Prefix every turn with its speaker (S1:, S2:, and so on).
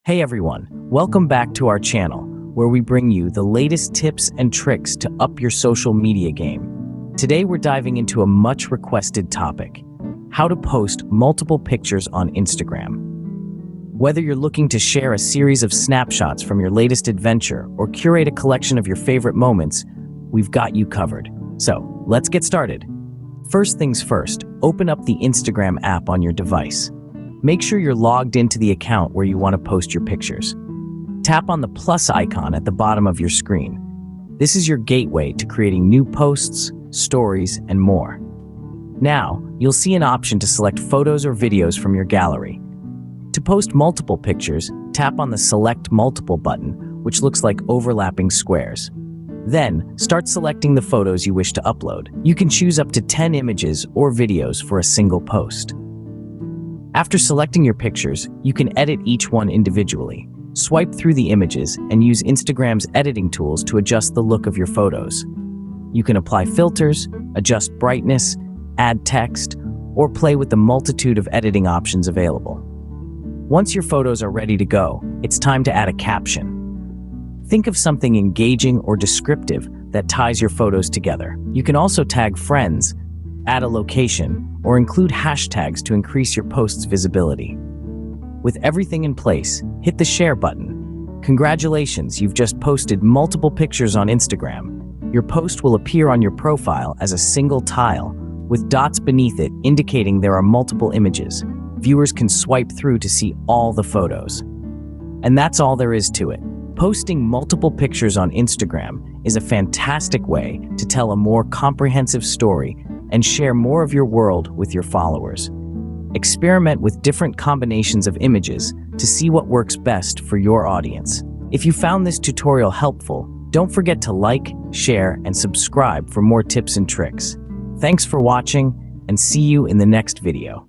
S1: Hey everyone, welcome back to our channel, where we bring you the latest tips and tricks to up your social media game. Today we're diving into a much requested topic: how to post multiple pictures on Instagram. Whether you're looking to share a series of snapshots from your latest adventure or curate a collection of your favorite moments, we've got you covered. So, let's get started. First things first, open up the Instagram app on your device. Make sure you're logged into the account where you want to post your pictures. Tap on the plus icon at the bottom of your screen. This is your gateway to creating new posts, stories, and more. Now, you'll see an option to select photos or videos from your gallery. To post multiple pictures, tap on the Select Multiple button, which looks like overlapping squares. Then, start selecting the photos you wish to upload. You can choose up to 10 images or videos for a single post. After selecting your pictures, you can edit each one individually. Swipe through the images and use Instagram's editing tools to adjust the look of your photos. You can apply filters, adjust brightness, add text, or play with the multitude of editing options available. Once your photos are ready to go, it's time to add a caption. Think of something engaging or descriptive that ties your photos together. You can also tag friends, add a location, or include hashtags to increase your post's visibility. With everything in place, hit the share button. Congratulations, you've just posted multiple pictures on Instagram. Your post will appear on your profile as a single tile, with dots beneath it indicating there are multiple images. Viewers can swipe through to see all the photos. And that's all there is to it. Posting multiple pictures on Instagram is a fantastic way to tell a more comprehensive story and share more of your world with your followers. Experiment with different combinations of images to see what works best for your audience. If you found this tutorial helpful, don't forget to like, share, and subscribe for more tips and tricks. Thanks for watching, and see you in the next video.